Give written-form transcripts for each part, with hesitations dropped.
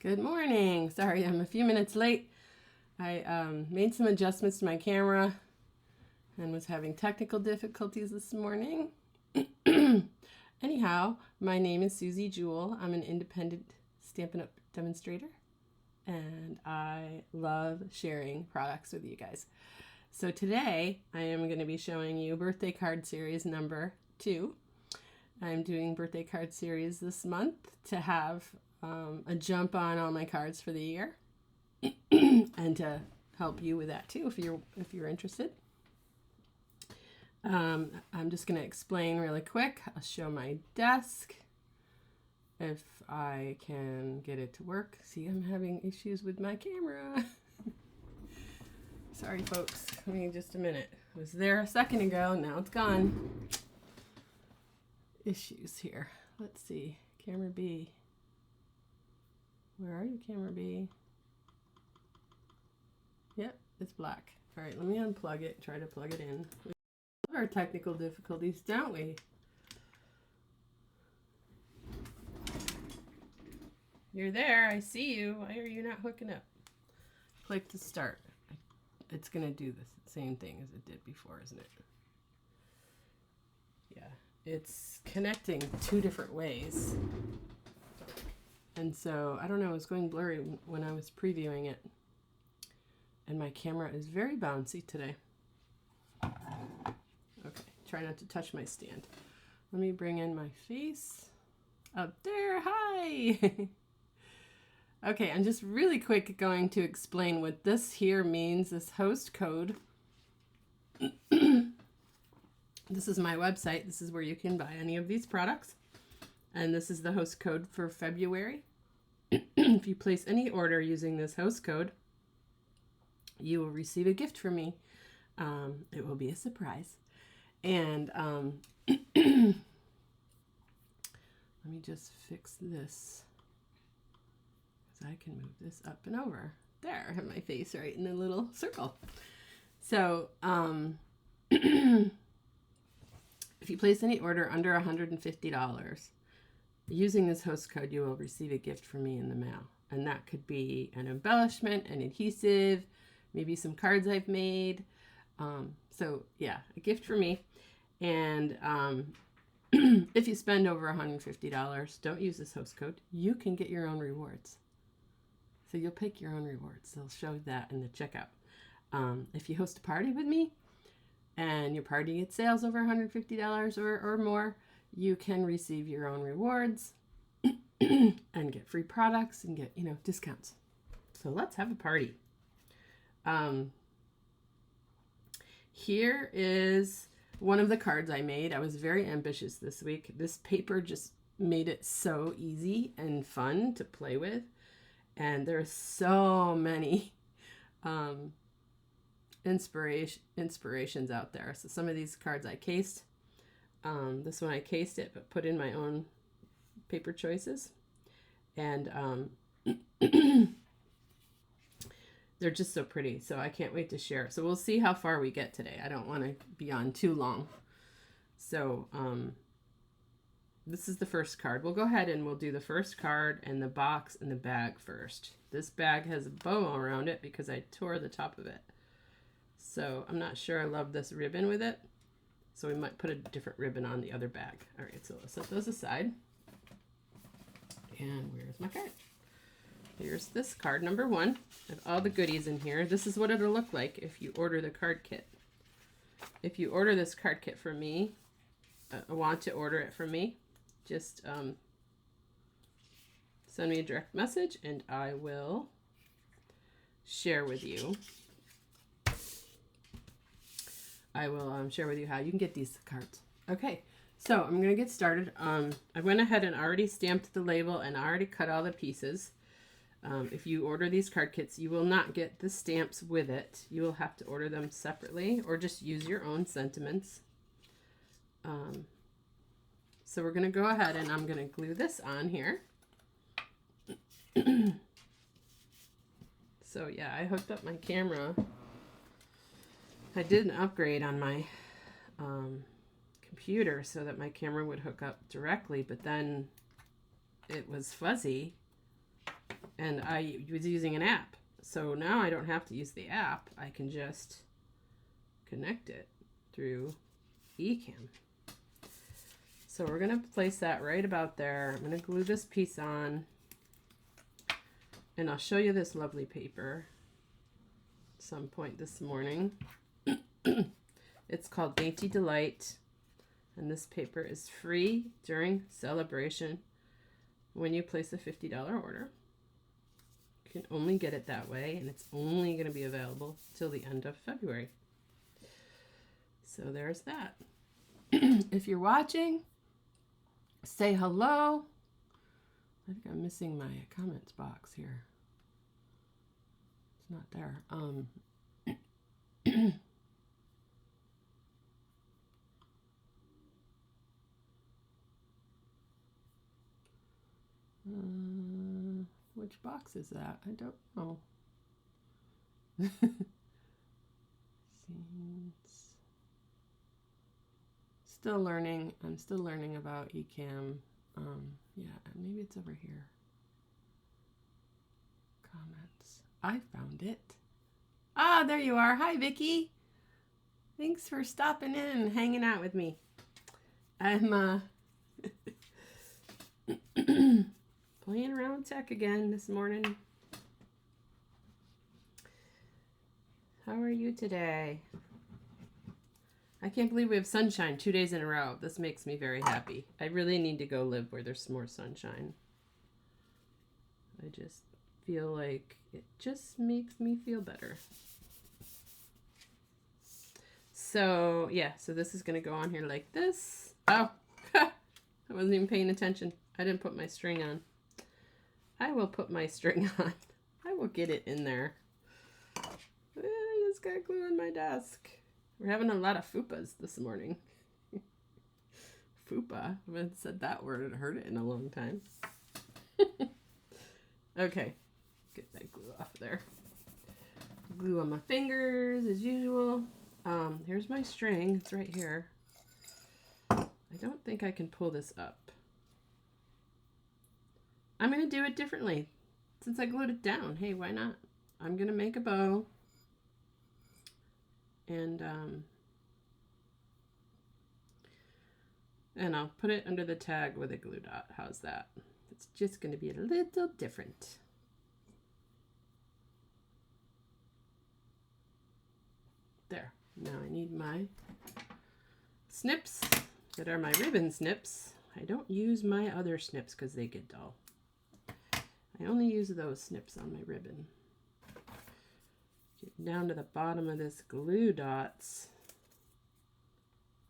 Good morning. Sorry, I'm a few minutes late. I made some adjustments to my camera and was having technical difficulties this morning. Anyhow, my name is Susie Jewell. I'm an independent Stampin' Up! Demonstrator, and I love sharing products with you guys. So today, I am going to be showing you birthday card series number 2. I'm doing birthday card series this month to have a jump on all my cards for the year and to help you with that too if you're interested. I'm just going to explain really quick. I'll show my desk if I can get it to work. See, I'm having issues with my camera. Sorry folks, give me just a minute. It was there a second ago, now it's gone. Issues here. Let's see, camera B. Where are you, camera B? Yep, it's black. All right, let me unplug it, try to plug it in. We love our technical difficulties, don't we? You're there, I see you. Why are you not hooking up? Click to start. It's gonna do the same thing as it did before, isn't it? Yeah, it's connecting 2 different ways. And so, I don't know, it was going blurry when I was previewing it. And my camera is very bouncy today. Okay, try not to touch my stand. Let me bring in my face. Up there, hi! Okay, I'm just really quick going to explain what this here means, this host code. This is my website. This is where you can buy any of these products. And this is the host code for February. If you place any order using this host code, you will receive a gift from me. It will be a surprise. And let me just fix this, because I can move this up and over. There, I have my face right in a little circle. So if you place any order under $150, using this host code, you will receive a gift from me in the mail. And that could be an embellishment, an adhesive, maybe some cards I've made. So yeah, a gift for me. And if you spend over $150, don't use this host code. You can get your own rewards. So you'll pick your own rewards. They'll show that in the checkout. If you host a party with me and your party gets sales over $150 or more, you can receive your own rewards and get free products and get, discounts. So let's have a party. Here is one of the cards I made. I was very ambitious this week. This paper just made it so easy and fun to play with. And there's so many inspirations out there. So some of these cards I cased. This one I cased it, but put in my own paper choices. And they're just so pretty. So I can't wait to share. So we'll see how far we get today. I don't want to be on too long. So this is the first card. We'll go ahead and we'll do the first card and the box and the bag first. This bag has a bow around it because I tore the top of it. So I'm not sure I love this ribbon with it. So we might put a different ribbon on the other bag. All right, so let's set those aside. And where's my card? Here's this card, number 1. I have all the goodies in here. This is what it'll look like if you order the card kit. If you order this card kit from me, want to order it from me, just send me a direct message and I will share with you. I will share with you how you can get these cards. Okay, so I'm going to get started. I went ahead and already stamped the label and I already cut all the pieces. If you order these card kits, you will not get the stamps with it. You will have to order them separately or just use your own sentiments. So we're going to go ahead and I'm going to glue this on here. So yeah, I hooked up my camera. I did an upgrade on my computer so that my camera would hook up directly, but then it was fuzzy And I was using an app. So now I don't have to use the app. I can just connect it through eCam. So we're going to place that right about there. I'm going to glue this piece on. And I'll show you this lovely paper at some point this morning. It's called Dainty Delight. And this paper is free during SaleAbration when you place a $50 order. You can only get it that way, and it's only going to be available till the end of February. So there's that. If you're watching, say hello. I think I'm missing my comments box here. It's not there. Which box is that? I don't know. Still learning. I'm still learning about eCam. Yeah, maybe it's over here. Comments. I found it. Ah, there you are. Hi, Vicky. Thanks for stopping in and hanging out with me. I'm playing around with tech again this morning. How are you today? I can't believe we have sunshine 2 days in a row. This makes me very happy. I really need to go live where there's more sunshine. I just feel like it just makes me feel better. So, yeah, so this is going to go on here like this. Oh, I wasn't even paying attention. I didn't put my string on. I will put my string on. I will get it in there. I just got glue on my desk. We're having a lot of fupas this morning. Fupa. I haven't said that word and heard it in a long time. Okay. Get that glue off there. Glue on my fingers as usual. Here's my string. It's right here. I don't think I can pull this up. I'm going to do it differently. Since I glued it down. Hey, why not? I'm going to make a bow. And I'll put it under the tag with a glue dot. How's that? It's just going to be a little different. There. Now I need my snips that are my ribbon snips. I don't use my other snips because they get dull. I only use those snips on my ribbon. Get down to the bottom of this glue dots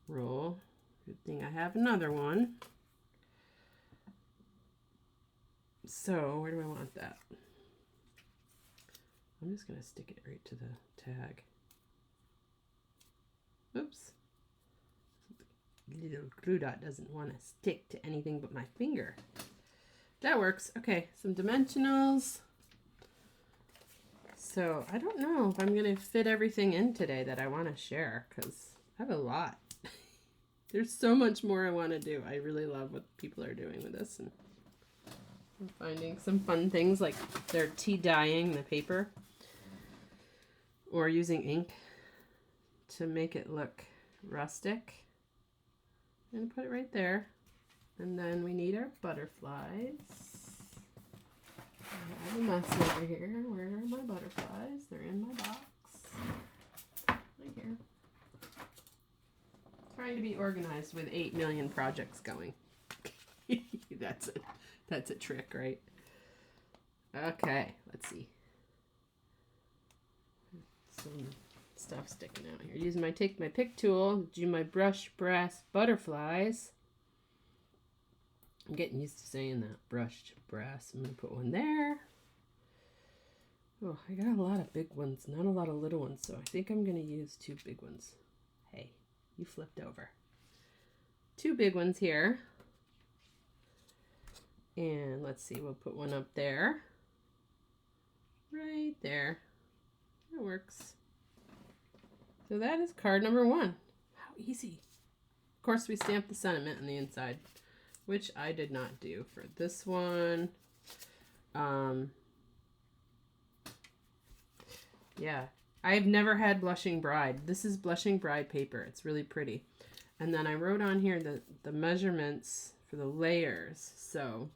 roll. Good thing I have another one. So where do I want that? I'm just going to stick it right to the tag. Oops. Little glue dot doesn't want to stick to anything but my finger. That works. Okay, some dimensionals. So I don't know if I'm going to fit everything in today that I want to share because I have a lot. There's so much more I want to do. I really love what people are doing with this. And I'm finding some fun things like they're tea dyeing the paper or using ink to make it look rustic. I'm going to put it right there. And then we need our butterflies. I have a mess over here. Where are my butterflies? They're in my box. Right here. Trying to be organized with 8 million projects going. That's a trick, right? Okay, let's see. Some stuff sticking out here. Using my pick tool, do my brush brass butterflies. I'm getting used to saying that. Brushed brass. I'm going to put one there. Oh, I got a lot of big ones, not a lot of little ones, so I think I'm going to use 2 big ones. Hey, you flipped over. 2 big ones here. And let's see, we'll put one up there. Right there. That works. So that is card number 1. How easy. Of course, we stamped the sentiment on the inside, which I did not do for this one. Yeah. I've never had Blushing Bride. This is Blushing Bride paper. It's really pretty. And then I wrote on here the measurements for the layers. So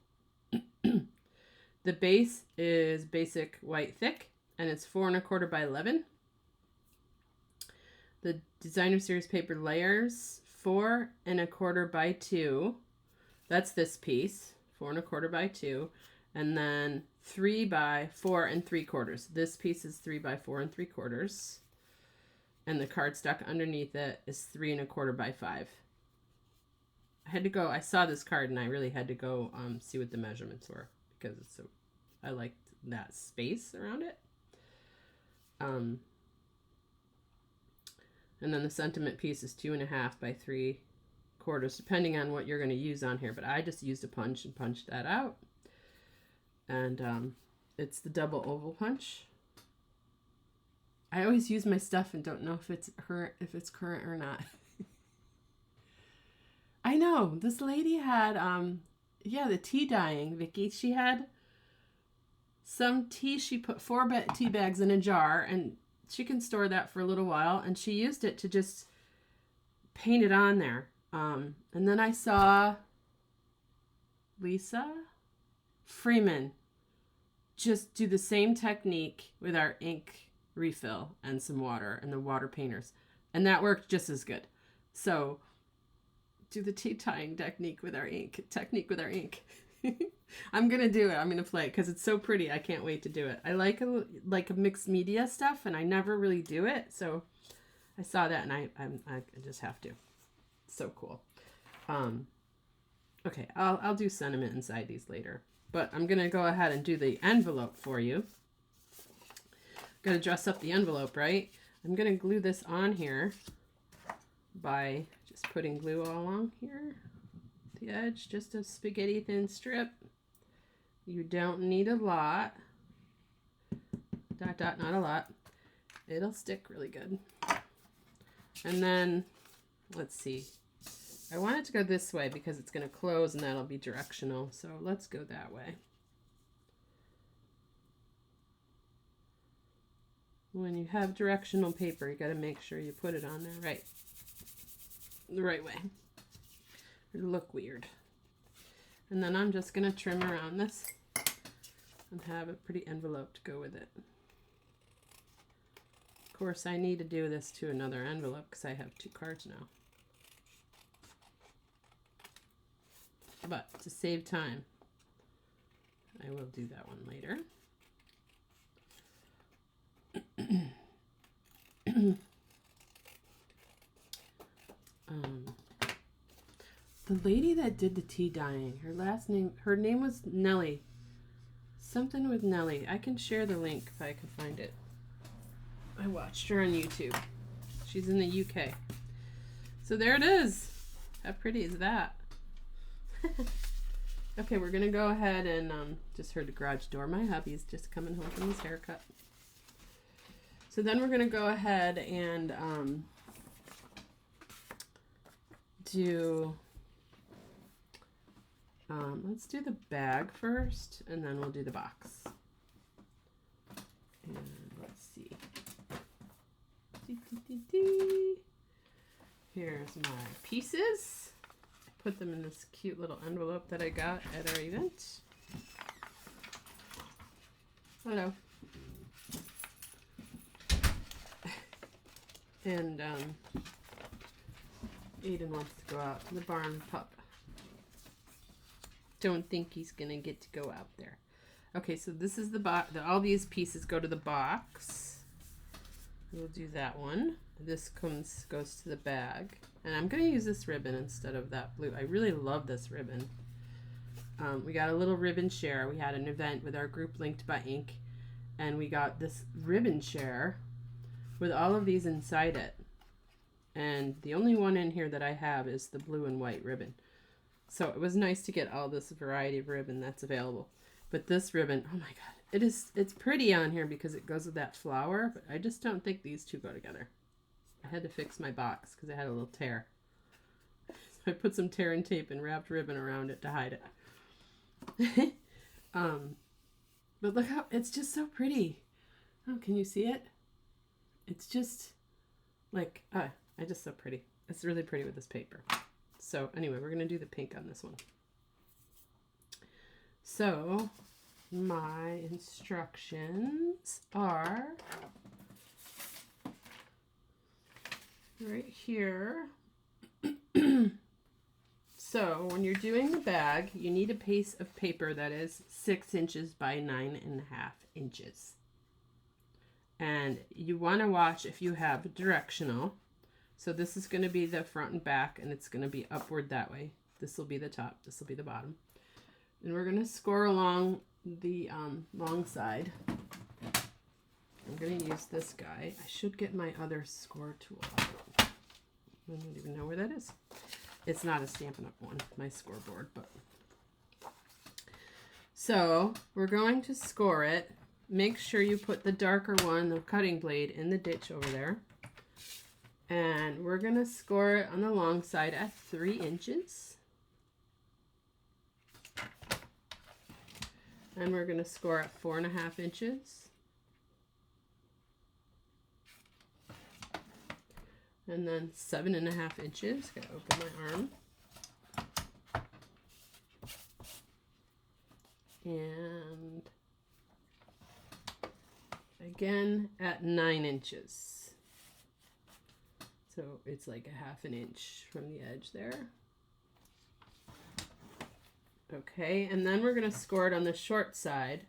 the base is basic white thick, and it's 4 1/4 by 11. The designer series paper layers 4 1/4 by 2. That's this piece, 4 1/4 by 2, and then 3 by 4 3/4. This piece is 3 by 4 3/4, and the cardstock underneath it is 3 1/4 by 5. I had to go. I saw this card and I really had to go see what the measurements were because it's so. I liked that space around it. And then the sentiment piece is 2 1/2 by 3/4, depending on what you're going to use on here. But I just used a punch and punched that out. And it's the double oval punch. I always use my stuff and don't know if it's current or not. I know this lady had the tea dyeing, Vicky. She had some tea. She put 4 tea bags in a jar, and she can store that for a little while. And she used it to just paint it on there. And then I saw Lisa Freeman just do the same technique with our ink refill and some water and the water painters, and that worked just as good. So do the tea tying technique with our ink. I'm gonna do it. I'm gonna play it because it's so pretty. I can't wait to do it. I like a mixed media stuff, and I never really do it, so I saw that and I just have to. It's so cool. Okay, I'll do sentiment inside these later, but I'm gonna go ahead and do the envelope for you. Gotta dress up the envelope, right? I'm gonna glue this on here by just putting glue all along here. The edge, just a spaghetti thin strip. You don't need a lot. Dot, dot, not a lot. It'll stick really good. And then, let's see. I want it to go this way because it's gonna close and that'll be directional. So let's go that way. When you have directional paper, you got to make sure you put it on there the right way. It'll look weird. And then I'm just going to trim around this and have a pretty envelope to go with it. Of course, I need to do this to another envelope because I have 2 cards now. But to save time, I will do that one later. The lady that did the tea dyeing, her name was Nellie. Something with Nellie. I can share the link if I can find it. I watched her on YouTube. She's in the UK. So there it is. How pretty is that? Okay, we're gonna go ahead and just heard the garage door. My hubby's just coming home from his haircut. So then we're going to go ahead and let's do the bag first, and then we'll do the box. And let's see. Here's my pieces. I put them in this cute little envelope that I got at our event. Hello. And Aiden wants to go out to the barn pup. Don't think he's gonna get to go out there. Okay, so this is the box. All these pieces go to the box. We'll do that one. This goes to the bag, and I'm gonna use this ribbon instead of that blue. I really love this ribbon. We got a little ribbon share. We had an event with our group linked by ink, and we got this ribbon share with all of these inside it, and the only one in here that I have is the blue and white ribbon. So it was nice to get all this variety of ribbon that's available. But this ribbon, oh my god, it's pretty on here because it goes with that flower, but I just don't think these two go together. I had to fix my box because it had a little tear. So I put some tear and tape and wrapped ribbon around it to hide it. But look how it's just so pretty. Oh, can you see it? it's just like, just so pretty. It's really pretty with this paper. So anyway, we're going to do the pink on this one. So my instructions are right here. So when you're doing the bag, you need a piece of paper that is 6 inches by 9.5 inches. And you want to watch if you have directional. So this is going to be the front and back, and it's going to be upward that way. This will be the top, this will be the bottom. And we're going to score along the long side. I'm going to use this guy. I should get my other score tool out. I don't even know where that is. It's not a Stampin' Up! One, my scoreboard, but. So we're going to score it. Make sure you put the darker one, the cutting blade, in the ditch over there. And we're going to score it on the long side at 3 inches. And we're going to score at 4.5 inches. And then 7.5 inches. Gotta open my arm. And again at 9 inches. So it's like 1/2 inch from the edge there. Okay, and then we're going to score it on the short side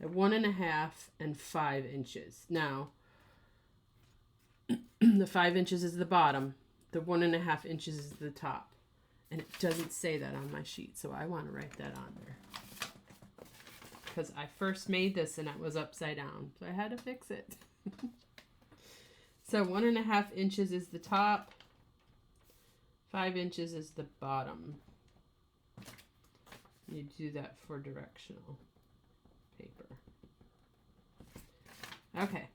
at 1.5 and 5 inches. Now, the 5 inches is the bottom, the 1.5 inches is the top, and it doesn't say that on my sheet, so I want to write that on there because I first made this and it was upside down, so I had to fix it. So 1.5 inches is the top, 5 inches is the bottom. You do that for directional paper. Okay.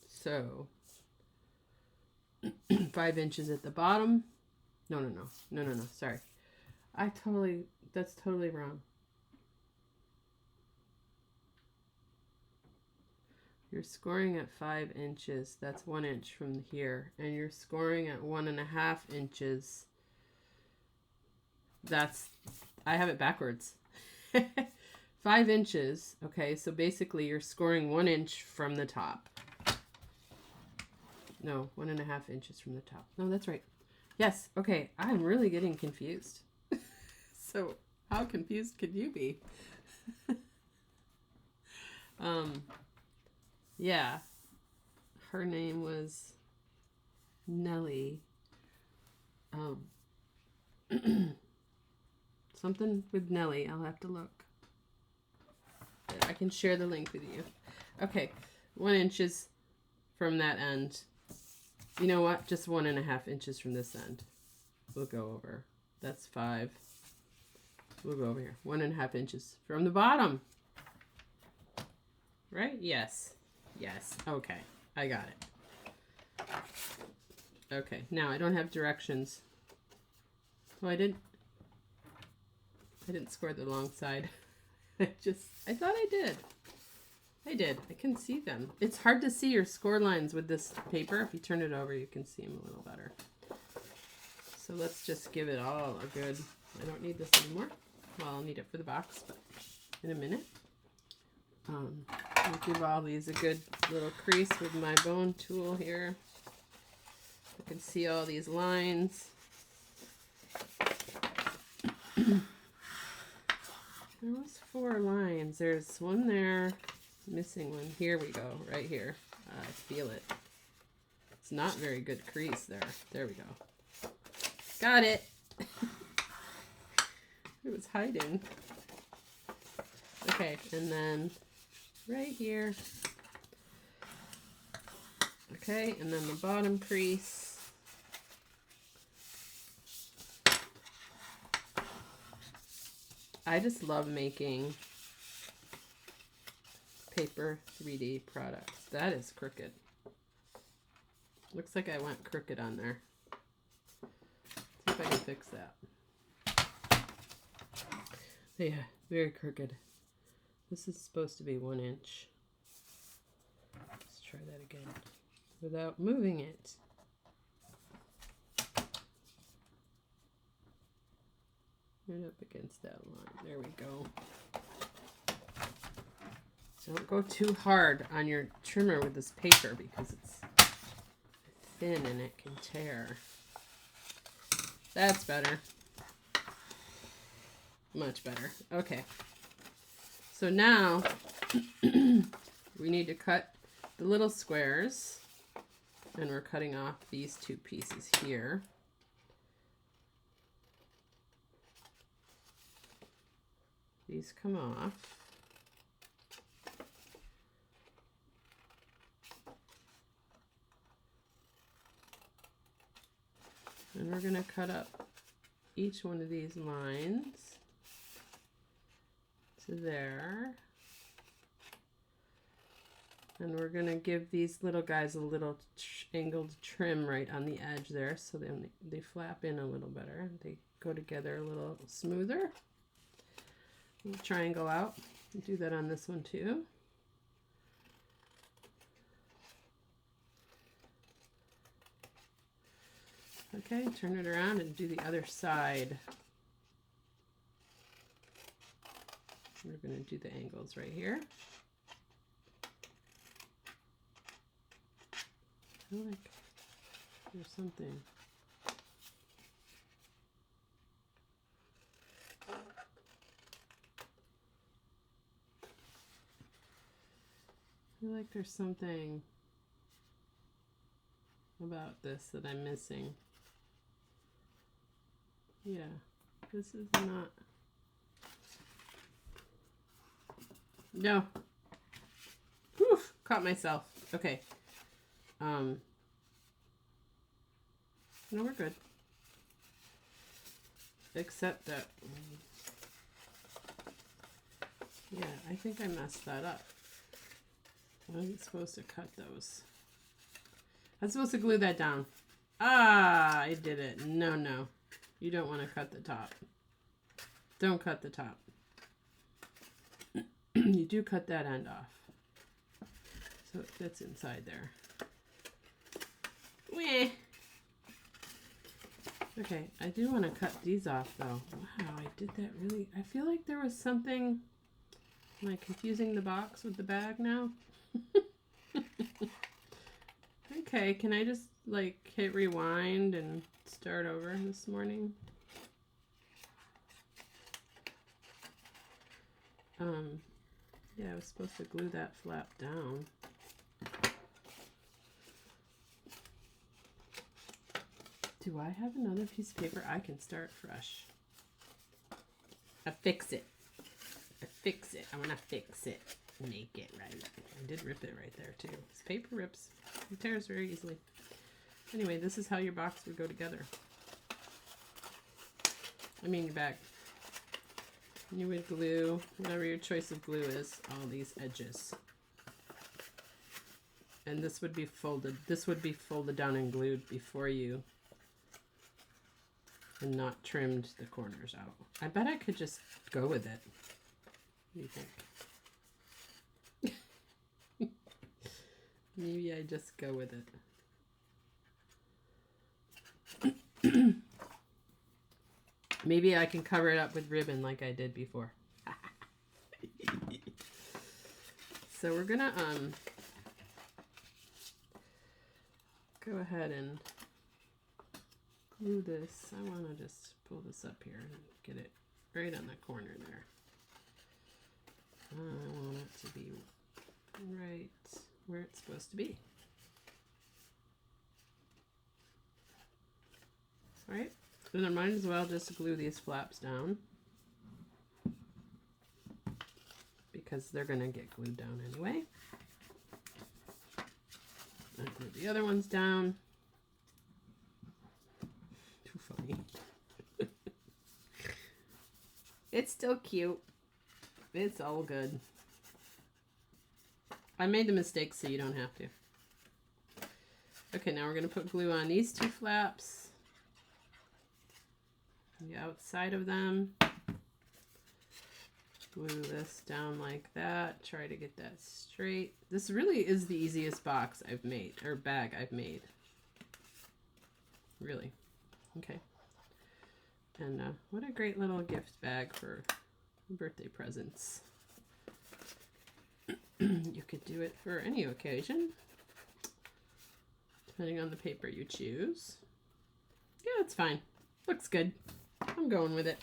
So 5 inches at the bottom. No, sorry. That's totally wrong. You're scoring at 5 inches. That's 1 inch from here. And you're scoring at 1.5 inches. I have it backwards. 5 inches. Okay, so basically you're scoring 1 inch from the top. No, 1.5 inches from the top. No, that's right. Yes, okay, I'm really getting confused. So how confused could you be? Yeah, her name was Nellie. Something with Nellie. I'll have to look. I can share the link with you. Okay, 1 inches from that end. You know what? Just 1.5 inches from this end. We'll go over. That's 5. We'll go over here. 1.5 inches from the bottom. Right? Yes. Yes. Okay. I got it. Okay. Now I don't have directions. So I didn't score the long side. I thought I did. I did. I can see them. It's hard to see your score lines with this paper. If you turn it over, you can see them a little better. So let's just give it all a good... I don't need this anymore. Well, I'll need it for the box, but in a minute. I'll give all these a good little crease with my bone tool here. I can see all these lines. There was 4 lines. There's one there. Missing one. Here we go. Right here. I feel it. It's not very good crease there. There we go. Got it. It was hiding. Okay, and then right here. Okay, and then the bottom crease. I just love making paper 3D products. That is crooked. Looks like I went crooked on there. See if I can fix that. Yeah, very crooked. This is supposed to be 1 inch. Let's try that again without moving it. Right up against that line. There we go. Don't go too hard on your trimmer with this paper because it's thin and it can tear. That's better. Much better. Okay. So now we need to cut the little squares, and we're cutting off these 2 pieces here. These come off. And we're going to cut up each one of these lines to there. And we're going to give these little guys a little angled trim right on the edge there, so then they flap in a little better. They go together a little smoother. We'll triangle out. Do that on this one too. Okay, turn it around and do the other side. We're going to do the angles right here. I feel like there's something. I feel like there's something about this that I'm missing. Yeah, this is not. No. Whew, caught myself. Okay. No, we're good. Except that, yeah, I think I messed that up. I wasn't supposed to cut those. I was supposed to glue that down. Ah, I did it. No, no. You don't want to cut the top. Don't cut the top. You do cut that end off, so it fits inside there. Weh. Okay, I do want to cut these off though. Wow, I did that really. I feel like there was something. Am I confusing the box with the bag now? Okay, can I just like hit rewind and start over this morning? Yeah, I was supposed to glue that flap down. Do I have another piece of paper? I can start fresh. I fix it. I fix it. I want to fix it. Make it right. I did rip it right there too. This paper rips. It tears very easily. Anyway, this is how your box would go together. I mean your bag. You would glue, whatever your choice of glue is, all these edges. And this would be folded. This would be folded down and glued before you, and not trimmed the corners out. I bet I could just go with it. What do you think? Maybe I just go with it. Maybe I can cover it up with ribbon like I did before. So we're gonna go ahead and glue this. I want to just pull this up here and get it right on the corner there. I want it to be right where it's supposed to be. All right. Then I might as well just glue these flaps down because they're going to get glued down anyway. And glue the other ones down. Too funny. It's still cute. It's all good. I made the mistake so you don't have to. Okay, now we're going to put glue on these 2 flaps. The outside of them. glue this down like that. Try to get that straight. This really is the easiest box I've made, or bag I've made. Really. Okay. And what a great little gift bag for birthday presents. You could do it for any occasion, depending on the paper you choose. Yeah, it's fine. Looks good. I'm going with it.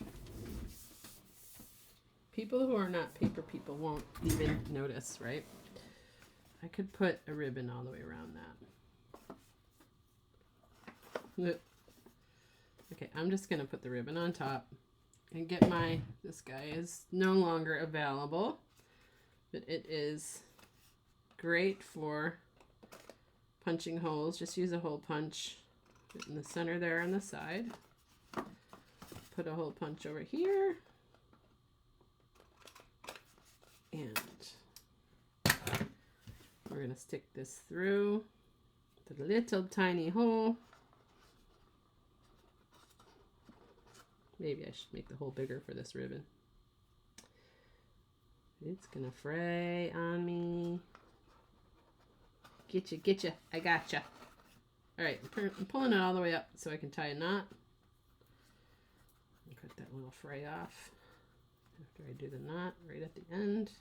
People who are not paper people won't even notice, right? I could put a ribbon all the way around that. Okay, I'm just going to put the ribbon on top and get my, this guy is no longer available, but it is great for punching holes. Just use a hole punch in the center there on the side. Put a hole punch over here. And we're going to stick this through the little tiny hole. Maybe I should make the hole bigger for this ribbon. It's going to fray on me. Getcha, getcha. I gotcha. All right, I'm pulling it all the way up so I can tie a knot. Cut that little fray off after I do the knot right at the end.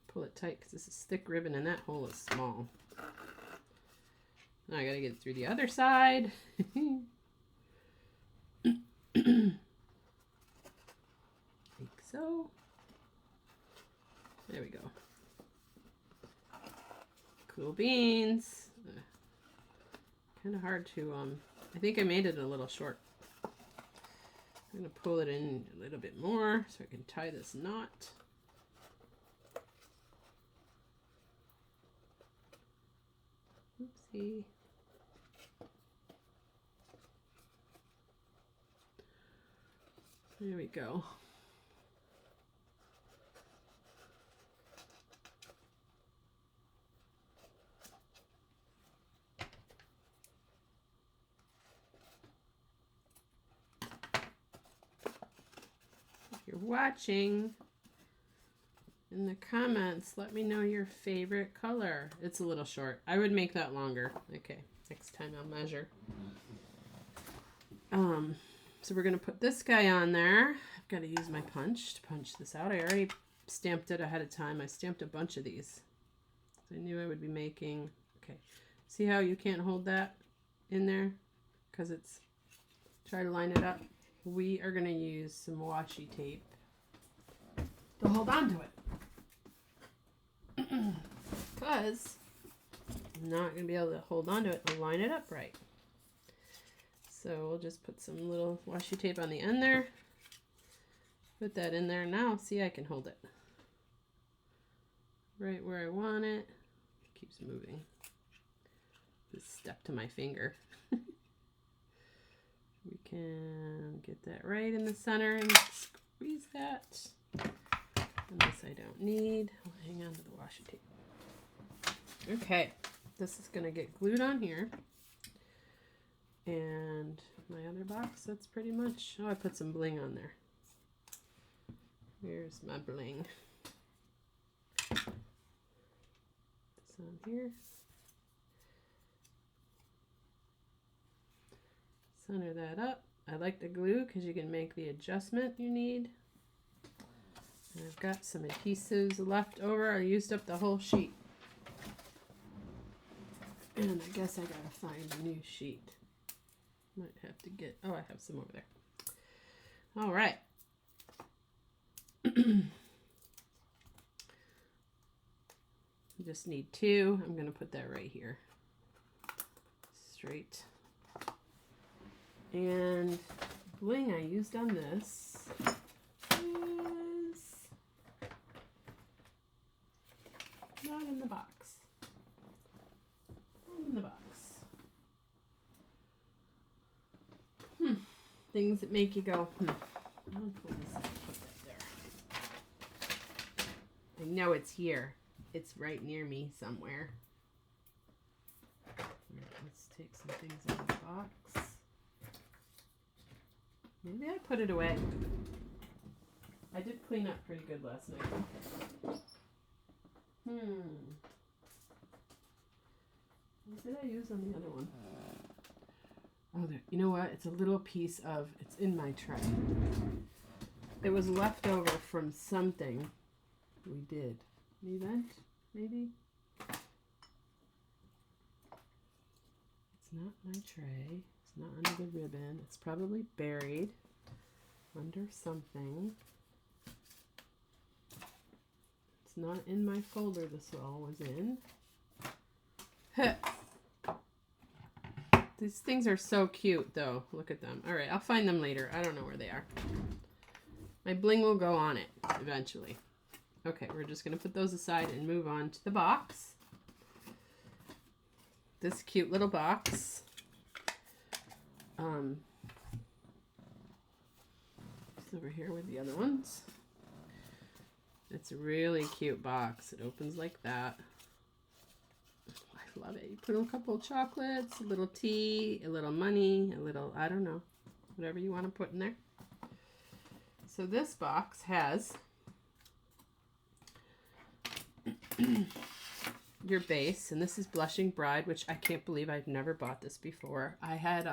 Pull it tight because this is thick ribbon and that hole is small. Now I gotta get it through the other side. Like so. There we go. Cool beans. Kind of hard to, I think I made it a little short. I'm gonna pull it in a little bit more so I can tie this knot. Oopsie. There we go. If you're watching, in the comments, let me know your favorite color. It's a little short. I would make that longer. Okay, next time I'll measure. So we're going to put this guy on there. I've got to use my punch to punch this out. I already stamped it ahead of time. I stamped a bunch of these. I knew I would be making, okay. See how you can't hold that in there? Because it's, try to line it up. We are going to use some washi tape to hold on to it. Because I'm not going to be able to hold on to it and line it up right. So we'll just put some little washi tape on the end there. Put that in there. Now, see, I can hold it right where I want it. It keeps moving. Just stuck to my finger. We can get that right in the center and squeeze that. And this I don't need. I'll hang on to the washi tape. Okay, this is going to get glued on here. And my other box, that's pretty much, oh, I put some bling on there. Here's my bling. This on here. Center that up. I like the glue because you can make the adjustment you need. And I've got some adhesives left over. I used up the whole sheet. And I guess I gotta find a new sheet. Might have to get, oh, I have some over there. All right. Just need two. I'm gonna put that right here. Straight. And bling I used on this is not in the box. Not in the box. Things that make you go, I'll pull this out and put that there. I know it's here. It's right near me somewhere. Let's take some things out of the box. Maybe I put it away. I did clean up pretty good last night. What did I use on the other one? Oh, there. You know what? It's a little piece of, it's in my tray. It was left over from something we did. An event, maybe? It's not my tray. It's not under the ribbon. It's probably buried under something. It's not in my folder this all was in. These things are so cute, though. Look at them. All right, I'll find them later. I don't know where they are. My bling will go on it eventually. Okay, we're just going to put those aside and move on to the box. This cute little box. It's over here with the other ones. It's a really cute box. It opens like that. I love it. You put a couple of chocolates, a little tea, a little money, a little, I don't know, whatever you want to put in there. So this box has your base, and this is Blushing Bride, which I can't believe I've never bought this before. I had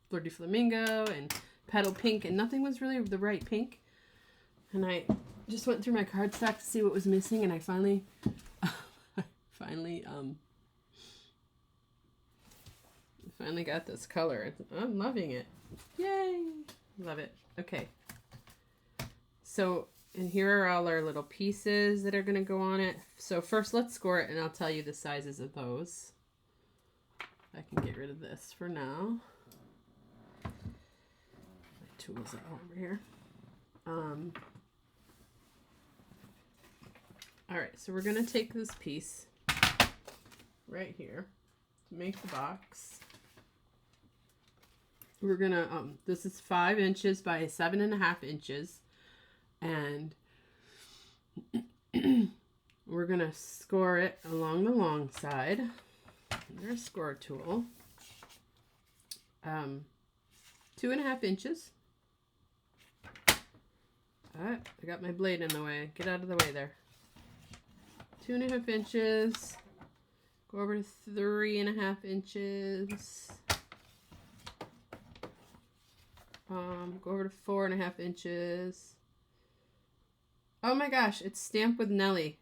Fleur de Flamingo and Petal Pink, and nothing was really the right pink. And I just went through my cardstock to see what was missing, and I finally got this color. I'm loving it. Yay! Love it. Okay. So, and here are all our little pieces that are going to go on it. So first let's score it, and I'll tell you the sizes of those. I can get rid of this for now. My tools are over here. All right, so we're going to take this piece right here to make the box. We're going to, this is 5 inches by 7.5 inches. And we're going to score it along the long side. There's a score tool. 2.5 inches. I got my blade in the way. Get out of the way there. 2.5 inches. Go over to 3.5 inches. Go over to 4.5 inches. Oh my gosh, it's Stamp With Nellie.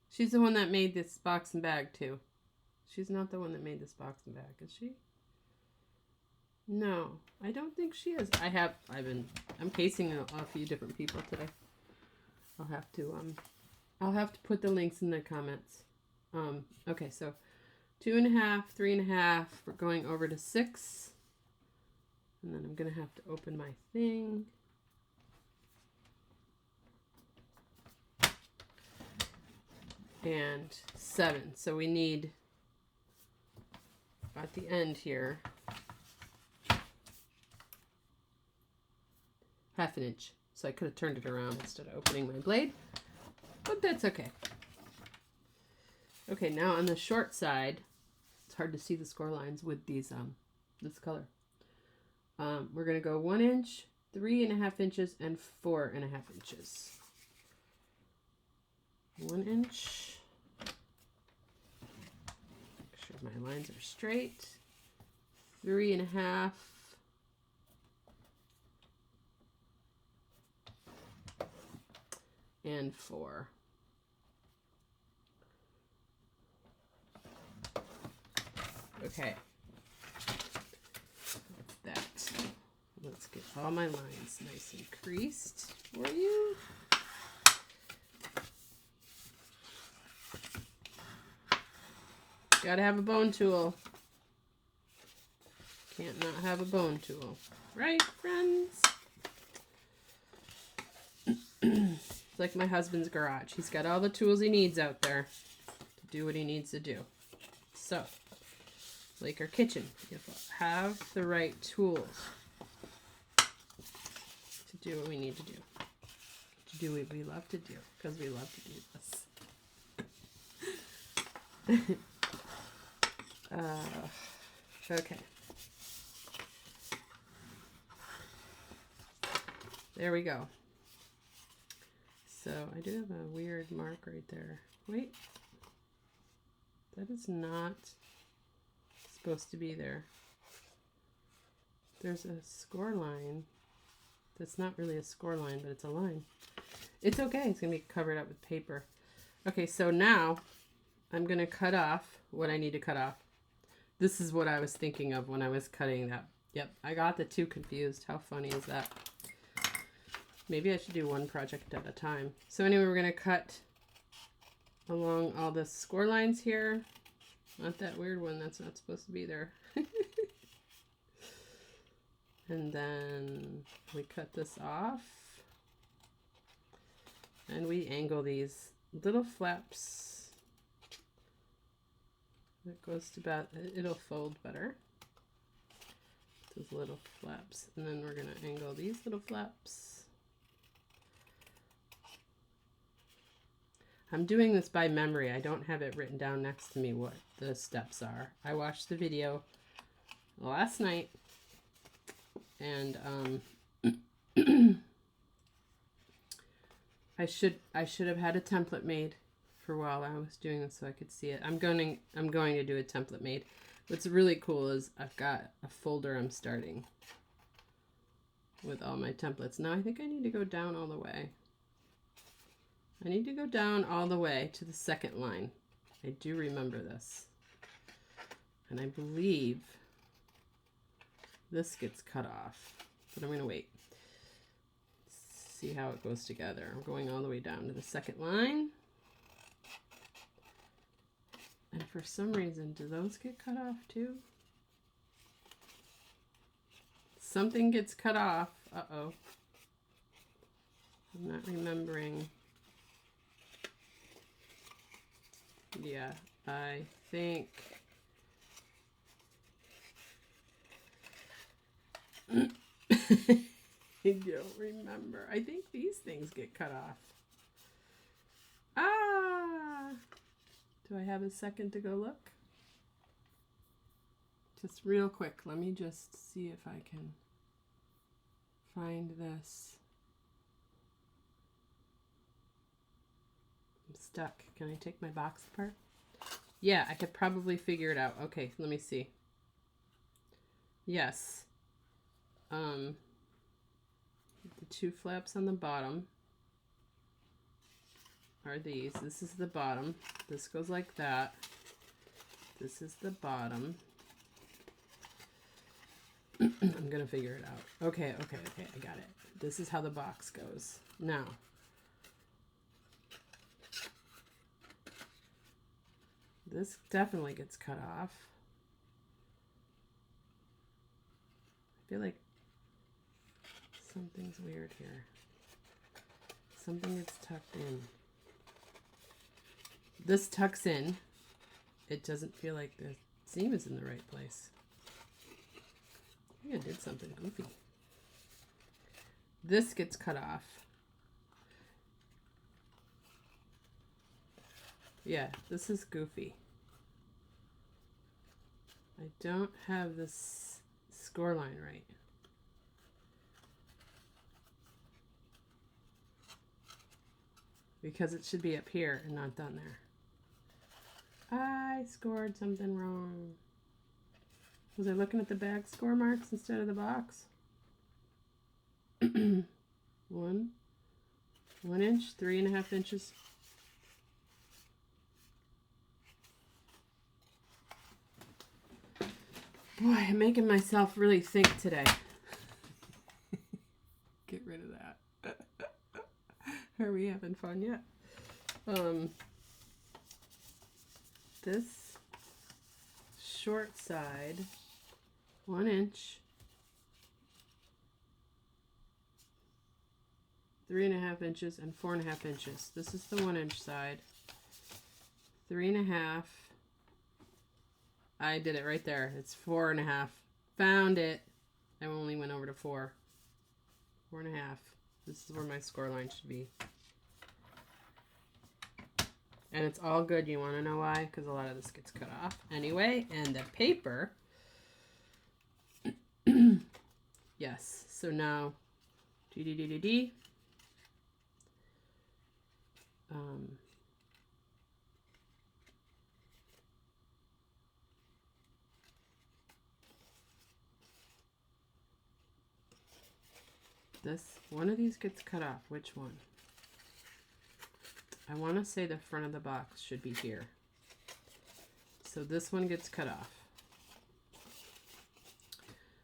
She's the one that made this box and bag too. She's not the one that made this box and bag, is she? No, I don't think she is. I'm casing a few different people today. I'll have to put the links in the comments. Okay, so 2.5, 3.5, we're going over to 6. And then I'm gonna have to open my thing. And 7. So we need, at the end here, 1/2 inch. So I could have turned it around instead of opening my blade, but that's okay. Okay, now on the short side, it's hard to see the score lines with these this color. We're gonna go 1 inch, 3.5 inches, and 4.5 inches. 1 inch. Make sure my lines are straight. 3.5. And 4. Okay. That's that. Let's get all my lines nice and creased for you. Gotta have a bone tool. Can't not have a bone tool. Right, friends? It's like my husband's garage. He's got all the tools he needs out there to do what he needs to do. So, like our kitchen, you have the right tools to do what we need to do. To do what we love to do, because we love to do this. Okay. There we go. So I do have a weird mark right there. Wait, that is not supposed to be there. There's a score line. That's not really a score line, but it's a line. It's okay. It's going to be covered up with paper. Okay, so now I'm going to cut off what I need to cut off. This is what I was thinking of when I was cutting that. Yep, I got the two confused. How funny is that? Maybe I should do one project at a time. So anyway, we're going to cut along all the score lines here. Not that weird one. That's not supposed to be there. And then we cut this off. And we angle these little flaps. It goes to about, it'll fold better. Those little flaps. And then we're going to angle these little flaps. I'm doing this by memory. I don't have it written down next to me what the steps are. I watched the video last night, and I should have had a template made for while I was doing this so I could see it. I'm going to do a template made. What's really cool is I've got a folder I'm starting with all my templates. Now I think I need to go down all the way. I need to go down all the way to the second line. I do remember this. And I believe this gets cut off. But I'm going to wait. See how it goes together. I'm going all the way down to the second line. And for some reason, do those get cut off too? Something gets cut off. Uh-oh. I'm not remembering. Yeah, I think I don't remember. I think these things get cut off. Ah! Do I have a second to go look? Just real quick, let me just see if I can find this. I'm stuck. Can I take my box apart? Yeah, I could probably figure it out. Okay, let me see. Yes. The two flaps on the bottom are these. This is the bottom. This goes like that. This is the bottom. I'm gonna figure it out. Okay, I got it. This is how the box goes. Now, this definitely gets cut off. I feel like something's weird here. Something gets tucked in. This tucks in. It doesn't feel like the seam is in the right place. I think I did something goofy. This gets cut off. Yeah, this is goofy. I don't have this score line right. Because it should be up here and not down there. I scored something wrong. Was I looking at the bag score marks instead of the box? 1 inch, 3.5 inches. Boy, I'm making myself really think today. Get rid of that. Are we having fun yet? This short side, 1 inch, 3.5 inches, and 4.5 inches. This is the 1 inch side. 3.5. I did it right there. It's 4.5. Found it. I only went over to 4. 4.5. This is where my score line should be. And it's all good. You want to know why? Because a lot of this gets cut off anyway. And the paper. Yes. So now, D. This one of these gets cut off. Which one? I want to say the front of the box should be here. So this one gets cut off.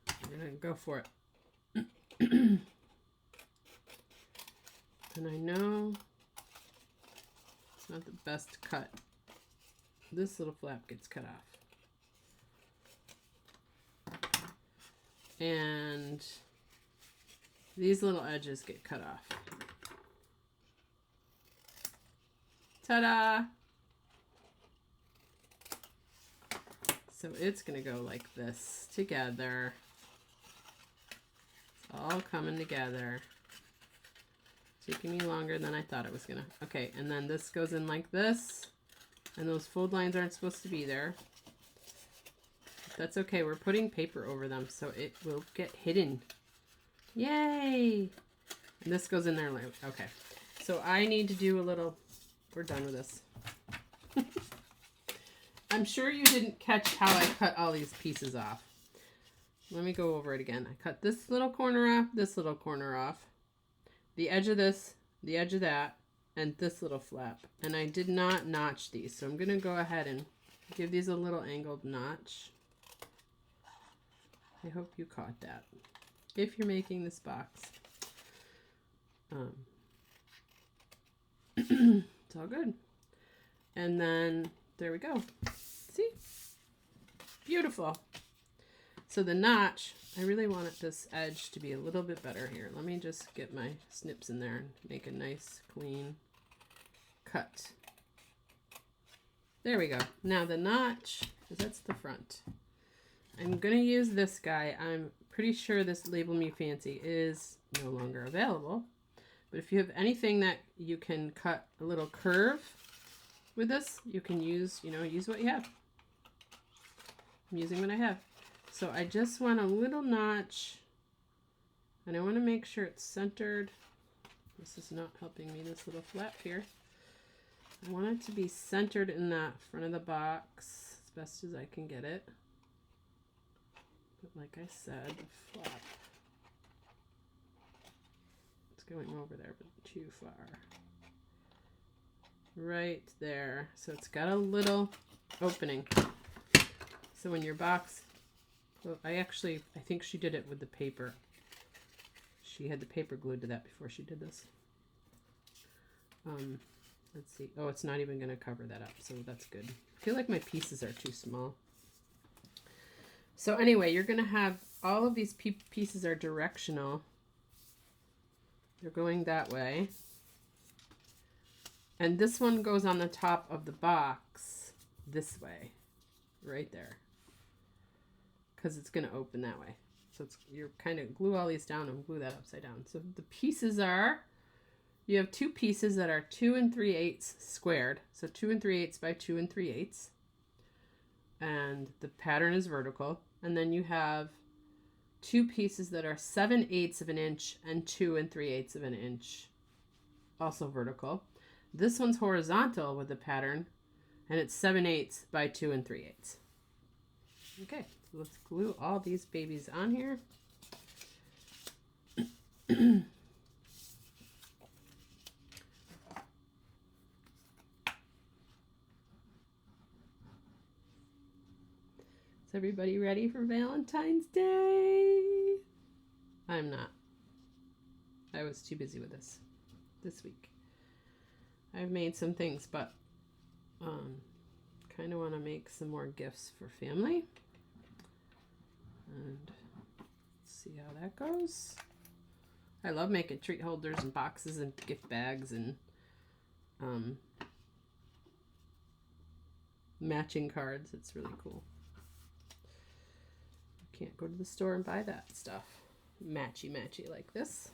I'm gonna go for it. And I know it's not the best cut. This little flap gets cut off. And these little edges get cut off. Ta-da! So it's gonna go like this together. It's all coming together. Taking me longer than I thought it was gonna. Okay, and then this goes in like this. And those fold lines aren't supposed to be there. That's okay, we're putting paper over them so it will get hidden. Yay! And this goes in there like, okay. So I need to do a little, we're done with this. I'm sure you didn't catch how I cut all these pieces off. Let me go over it again. I cut this little corner off, this little corner off, the edge of this, the edge of that, and this little flap. And I did not notch these, so I'm going to go ahead and give these a little angled notch. I hope you caught that. If you're making this box. It's all good. And then, there we go. See? Beautiful. So the notch, I really wanted this edge to be a little bit better here. Let me just get my snips in there and make a nice, clean cut. There we go. Now the notch, because that's the front. I'm going to use this guy. I'm pretty sure this Label Me Fancy is no longer available. But if you have anything that you can cut a little curve with this, you can use, use what you have. I'm using what I have. So I just want a little notch, and I want to make sure it's centered. This is not helping me, this little flap here. I want it to be centered in that front of the box as best as I can get it. But like I said, the flap, it's going over there, but too far. Right there. So it's got a little opening. So when your box, well, I think she did it with the paper. She had the paper glued to that before she did this. Let's see. Oh, it's not even going to cover that up, so that's good. I feel like my pieces are too small. So anyway, you're going to have all of these pieces are directional. They're going that way. And this one goes on the top of the box this way, right there. Because it's going to open that way. So you're kind of glue all these down and glue that upside down. So the pieces are, you have two pieces that are 2 3/8 squared. So 2 3/8 by 2 3/8. And the pattern is vertical. And then you have two pieces that are 7/8 of an inch and 2 3/8 of an inch. Also vertical. This one's horizontal with the pattern, and it's 7/8 by 2 3/8. Okay, so let's glue all these babies on here. Is everybody ready for Valentine's Day? I'm not. I was too busy with this week. I've made some things, but kind of want to make some more gifts for family. And let's see how that goes. I love making treat holders and boxes and gift bags and matching cards. It's really cool. You can't go to the store and buy that stuff matchy like this.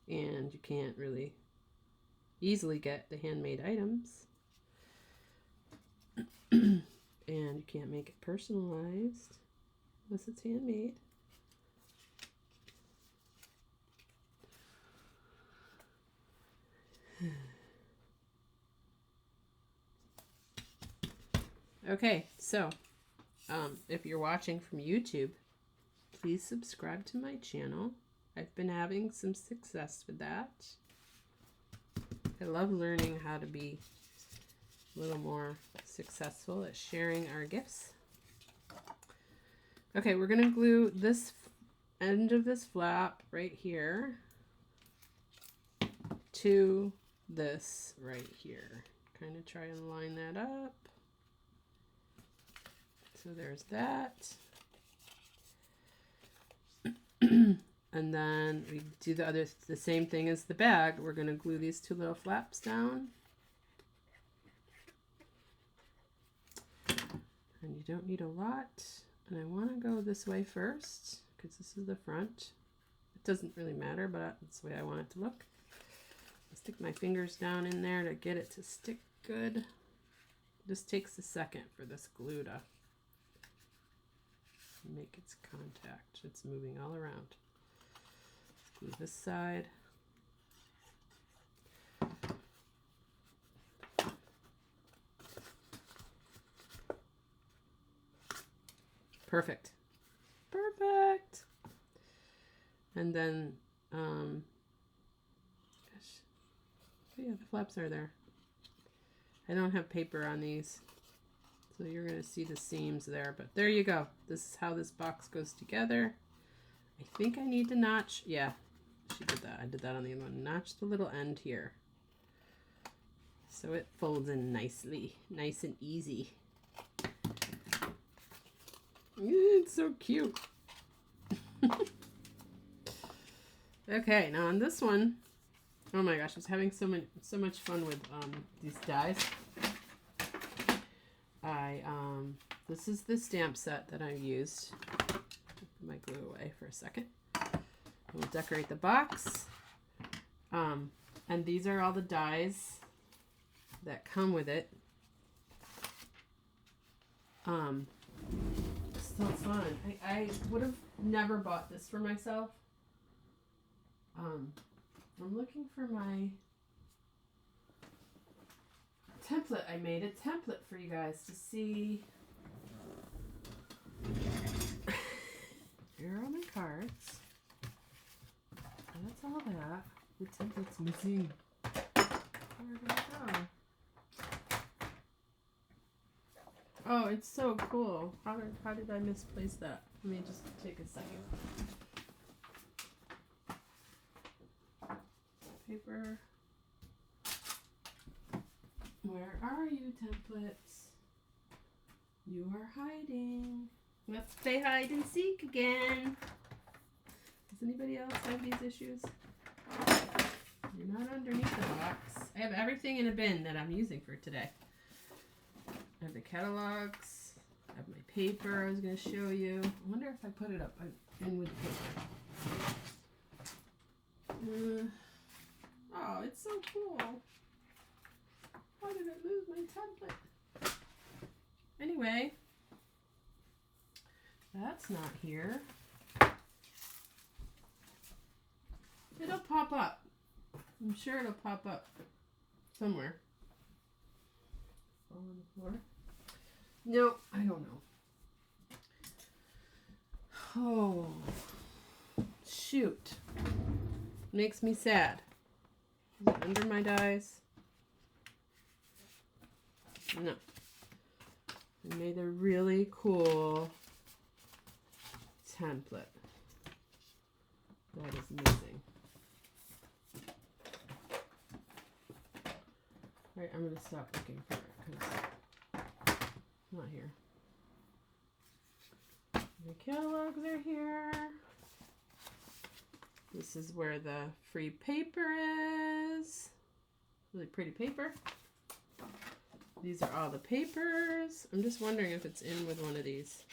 And you can't really easily get the handmade items. And you can't make it personalized unless it's handmade. Okay, so if you're watching from YouTube, please subscribe to my channel. I've been having some success with that. I love learning how to be a little more successful at sharing our gifts. Okay, we're going to glue this end of this flap right here to this right here. Kind of try and line that up. So there's that. And then we do the same thing as the bag. We're going to glue these two little flaps down. And you don't need a lot. And I want to go this way first because this is the front. It doesn't really matter, but that's the way I want it to look. I'll stick my fingers down in there to get it to stick good. It just takes a second for this glue to make its contact. It's moving all around. Let's glue this side. Perfect. Perfect. And then, gosh. Oh yeah, the flaps are there. I don't have paper on these, so you're going to see the seams there, but there you go. This is how this box goes together. I think I need to notch. Yeah, she did that. I did that on the other one. Notch the little end here so it folds in nicely, nice and easy. It's so cute. Okay, now on this one, oh my gosh, I was having so much fun with these dies. This is the stamp set that I used. Put my glue away for a second. We'll decorate the box. And these are all the dies that come with it. So fun. I would have never bought this for myself. I'm looking for my template. I made a template for you guys to see. Here are my cards. And that's all that. The template's missing. Where did it go? Oh, it's so cool. How did I misplace that? Let me just take a second. Paper. Where are you, templates? You are hiding. Let's play hide and seek again. Does anybody else have these issues? You're not underneath the box. I have everything in a bin that I'm using for today. I have the catalogs. I have my paper I was going to show you. I wonder if I put it up in with the paper. Oh, it's so cool. Why did I lose my template? Anyway, that's not here. It'll pop up. I'm sure it'll pop up somewhere. Fall on the floor. No, I don't know. Oh, shoot. Makes me sad. Is it under my dies? No. I made a really cool template that is missing. Alright, I'm going to stop looking for it because it's not here. The catalogs are here. This is where the free paper is. Really pretty paper. These are all the papers. I'm just wondering if it's in with one of these.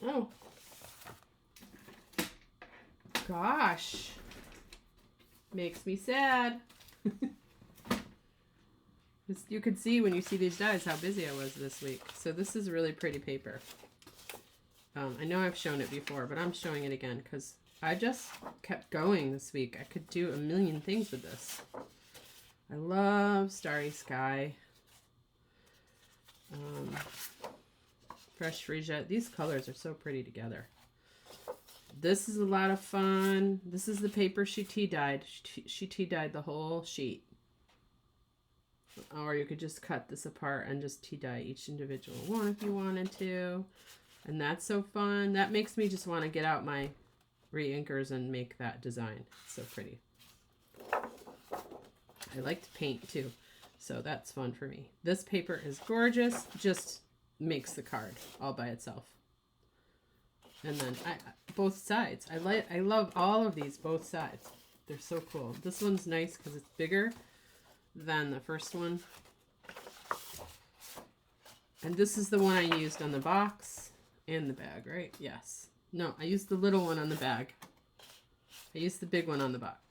Oh. Gosh. Makes me sad. You could see when you see these dies how busy I was this week. So this is really pretty paper. I know I've shown it before, but I'm showing it again because I just kept going this week. I could do a million things with this. I love Starry Sky. Fresh Freesia. These colors are so pretty together. This is a lot of fun. This is the paper she tea dyed. She tea dyed the whole sheet. Or you could just cut this apart and just tea dye each individual one if you wanted to. And that's so fun. That makes me just want to get out my re-inkers and make that design. It's so pretty. I like to paint too, so that's fun for me. This paper is gorgeous. Just makes the card all by itself. And then both sides. I love all of these, both sides. They're so cool. This one's nice because it's bigger than the first one. And this is the one I used on the box and the bag, right? Yes. No, I used the little one on the bag. I used the big one on the box.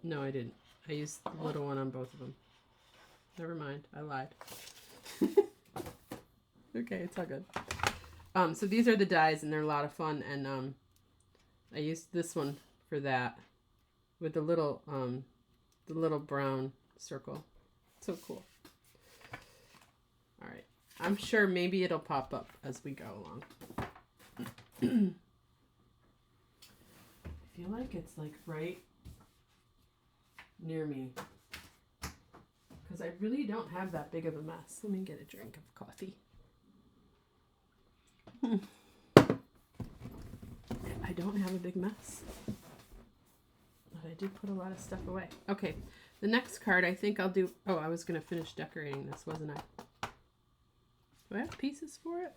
No, I didn't. I used the little one on both of them. Never mind. I lied. Okay, it's all good. So these are the dies, and they're a lot of fun. And I used this one for that with the little brown circle. So cool. All right. I'm sure maybe it'll pop up as we go along. I feel like it's like right near me because I really don't have that big of a mess. Let me get a drink of coffee. I don't have a big mess, but I did put a lot of stuff away. Okay, the next card I think I'll do. Oh, I was going to finish decorating this, wasn't I? Do I have pieces for it?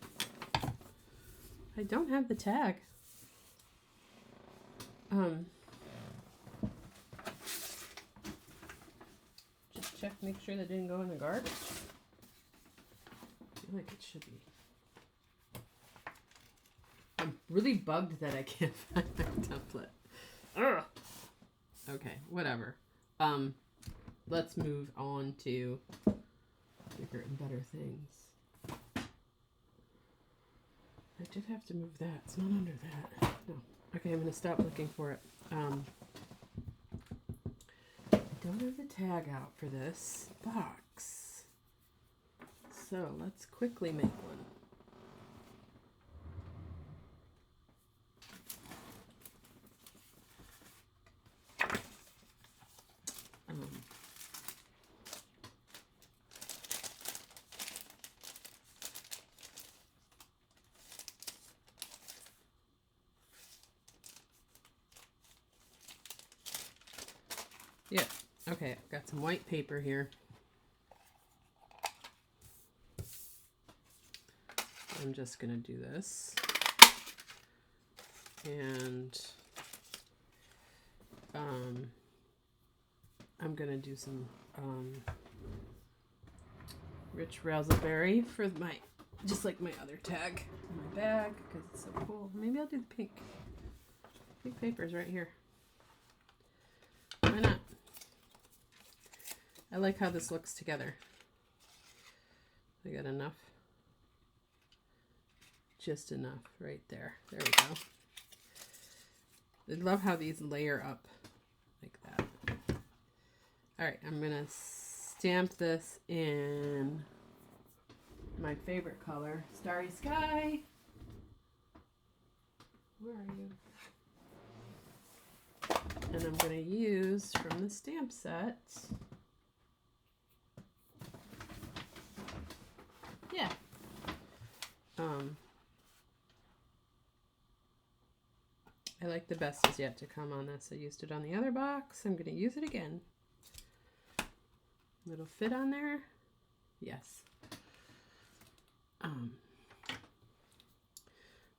I don't have the tag. Just check, make sure that didn't go in the garbage. I feel like it should be. I'm really bugged that I can't find my template. Ugh. Okay, whatever. Let's move on to bigger and better things. I did have to move that. It's not under that. No. Okay, I'm going to stop looking for it. I don't have the tag out for this box. So let's quickly make one. Yeah, okay, I've got some white paper here. I'm just going to do this. And I'm going to do some rich raspberry for my, just like my other tag in my bag, because it's so cool. Maybe I'll do the pink. Pink paper's right here. Why not? I like how this looks together. I got enough. Just enough right there. There we go. I love how these layer up like that. All right, I'm gonna stamp this in my favorite color, Starry Sky. Where are you? And I'm gonna use from the stamp set. Yeah. I like the best is yet to come on this. I used it on the other box. I'm going to use it again. It'll fit on there. Yes.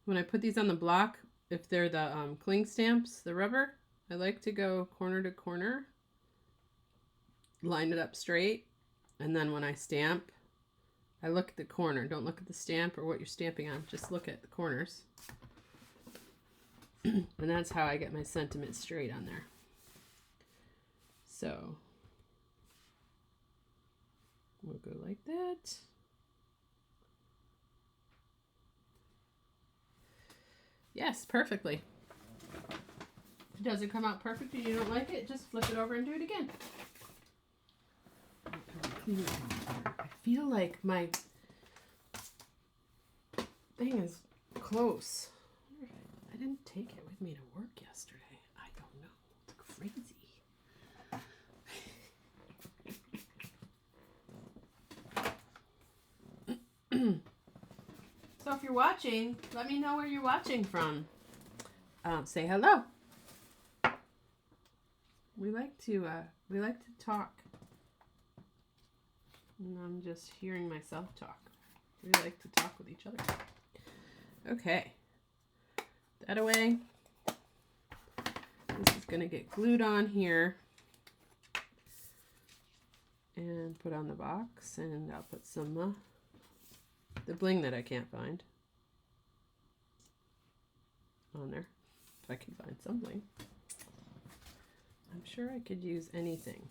When I put these on the block, if they're the cling stamps, the rubber, I like to go corner to corner, line it up straight, and then when I stamp, I look at the corner. Don't look at the stamp or what you're stamping on. Just look at the corners. And that's how I get my sentiment straight on there. So we'll go like that. Yes, perfectly. If it doesn't come out perfect and you don't like it, just flip it over and do it again. clean water. I feel like my thing is close. I didn't take it with me to work yesterday. I don't know. It's crazy. So if you're watching, let me know where you're watching from. Say hello. We like to talk. And I'm just hearing myself talk. We like to talk with each other. Okay. That away. This is going to get glued on here. And put on the box. And I'll put some the bling that I can't find on there. If I can find some bling. I'm sure I could use anything.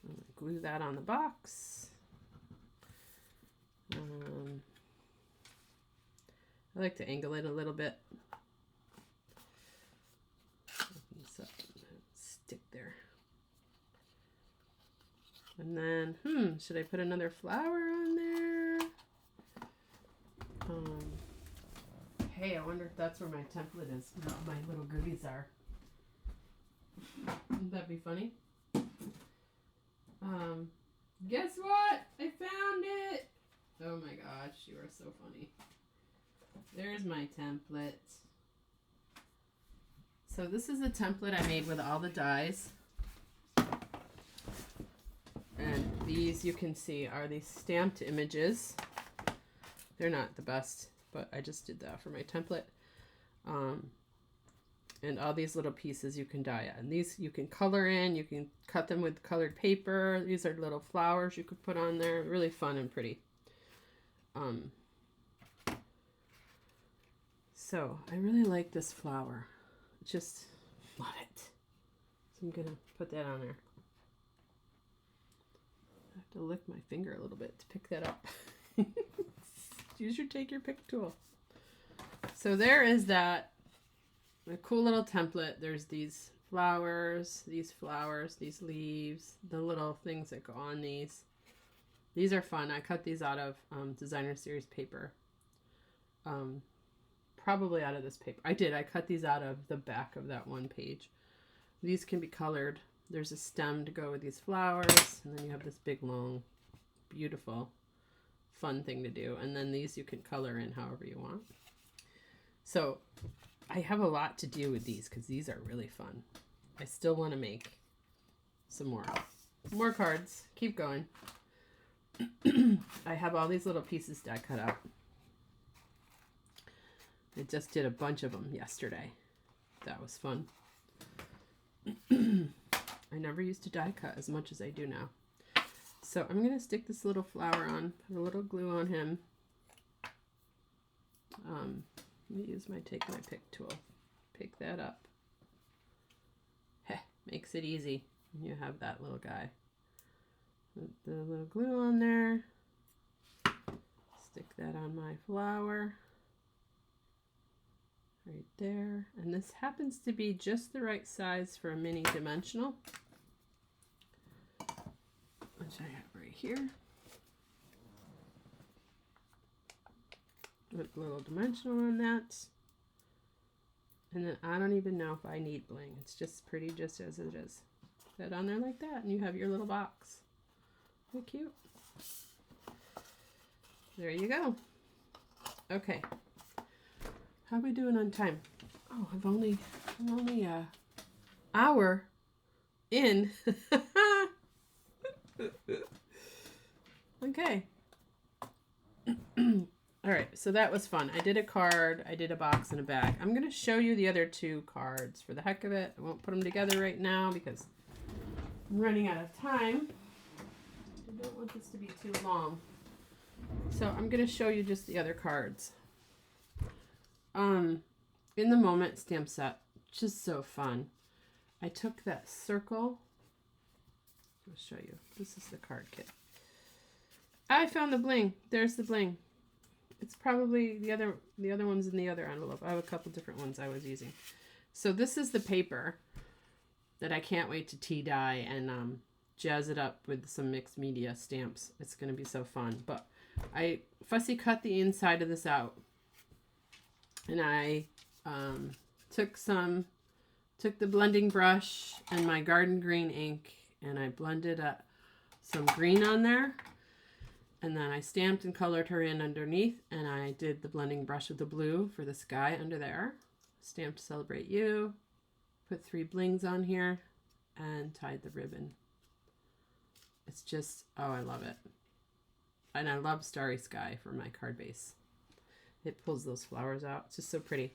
I'm going to glue that on the box. I like to angle it a little bit. So, stick there. And then, should I put another flower on there? Hey, I wonder if that's where my template is. Where all my little goodies are. Wouldn't that be funny? Guess what? I found it! Oh my gosh, you are so funny. There's my template. So this is the template I made with all the dies. And these, you can see, are these stamped images. They're not the best, but I just did that for my template. And all these little pieces you can die on. These you can color in, you can cut them with colored paper. These are little flowers you could put on there. Really fun and pretty. So I really like this flower. Just love it. So I'm gonna put that on there. I have to lick my finger a little bit to pick that up. Take your pick tool. So there is that. A cool little template. There's these flowers, these leaves, the little things that go on these. These are fun. I cut these out of designer series paper. Probably out of this paper. I cut these out of the back of that one page. These can be colored. There's a stem to go with these flowers, and then you have this big, long, beautiful, fun thing to do. And then these you can color in however you want. So I have a lot to do with these because these are really fun. I still want to make some more cards. Keep going. I have all these little pieces that I cut out. I just did a bunch of them yesterday. That was fun. I never used to die cut as much as I do now. So I'm going to stick this little flower on, put a little glue on him. Let me use my take my pick tool. Pick that up. Heh, makes it easy. You have that little guy. Put the little glue on there. Stick that on my flower. Right there. And this happens to be just the right size for a mini dimensional, which I have right here. Put a little dimensional on that. And then I don't even know if I need bling. It's just pretty just as it is. Put that on there like that, and you have your little box. Isn't that cute? There you go. Okay. How are we doing on time? Oh, I'm only a hour in. Okay. All right, so that was fun. I did a card, I did a box and a bag. I'm going to show you the other two cards for the heck of it. I won't put them together right now because I'm running out of time. I don't want this to be too long. So I'm going to show you just the other cards. In the Moment stamp set, just so fun. I took that circle. I'll show you. This is the card kit. I found the bling. There's the bling. It's probably the other one's in the other envelope. I have a couple different ones I was using. So this is the paper that I can't wait to tea dye and jazz it up with some mixed media stamps. It's going to be so fun. But I fussy cut the inside of this out. And I took the blending brush and my garden green ink, and I blended up some green on there. And then I stamped and colored her in underneath, and I did the blending brush with the blue for the sky under there. Stamped Celebrate You, put 3 blings on here, and tied the ribbon. It's just, oh, I love it. And I love Starry Sky for my card base. It pulls those flowers out. It's just so pretty.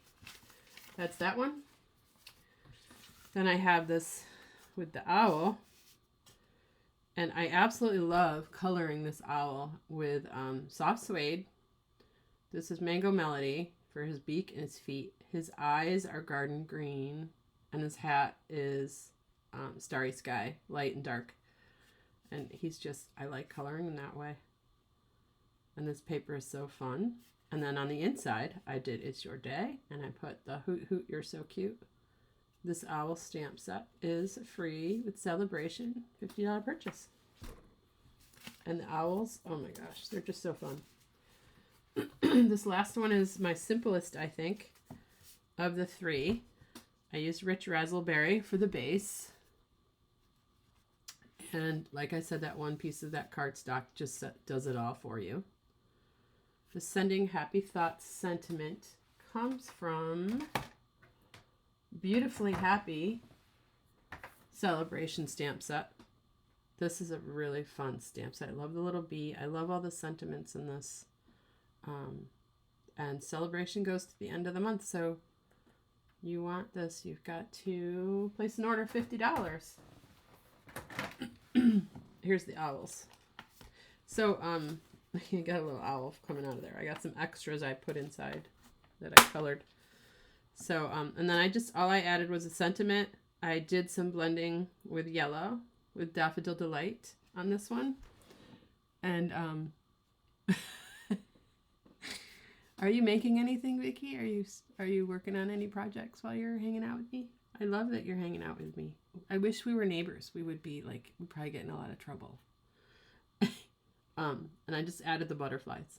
That's that one. Then I have this with the owl. And I absolutely love coloring this owl with soft suede. This is Mango Melody for his beak and his feet. His eyes are garden green. And his hat is Starry Sky, light and dark. And he's just, I like coloring in that way. And this paper is so fun. And then on the inside, I did It's Your Day. And I put the Hoot Hoot, You're So Cute. This owl stamp set is free with SaleAbration, $50 purchase. And the owls, oh my gosh, they're just so fun. This last one is my simplest, I think, of the 3. I used Rich Razzleberry for the base. And like I said, that one piece of that cardstock just does it all for you. The Sending Happy Thoughts sentiment comes from Beautifully Happy SaleAbration stamp set. This is a really fun stamp set. I love the little bee. I love all the sentiments in this. And SaleAbration goes to the end of the month, so you want this, you've got to place an order $50. Here's the owls. So you got a little owl coming out of there. I got some extras I put inside that I colored. So, and then all I added was a sentiment. I did some blending with yellow, with Dainty Delight on this one. And, are you making anything, Vicki? Are you working on any projects while you're hanging out with me? I love that you're hanging out with me. I wish we were neighbors. We would be like, we'd probably get in a lot of trouble. And I just added the butterflies.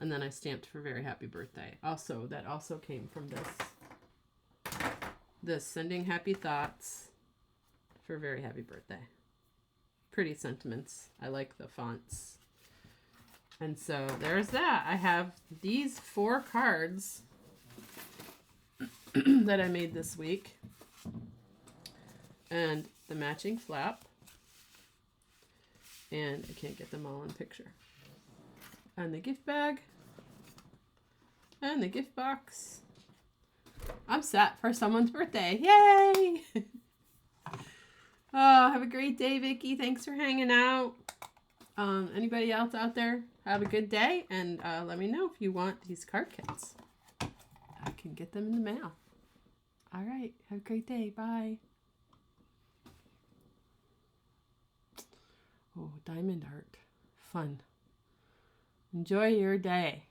And then I stamped for Very Happy Birthday. Also, that also came from this Sending Happy Thoughts for Very Happy Birthday. Pretty sentiments. I like the fonts. And so there's that. I have these 4 cards that I made this week. And the matching flap. And I can't get them all in picture. And the gift bag. And the gift box. I'm set for someone's birthday. Yay! Oh, have a great day, Vicki. Thanks for hanging out. Anybody else out there, have a good day. And let me know if you want these card kits. I can get them in the mail. All right. Have a great day. Bye. Oh, diamond art. Fun. Enjoy your day.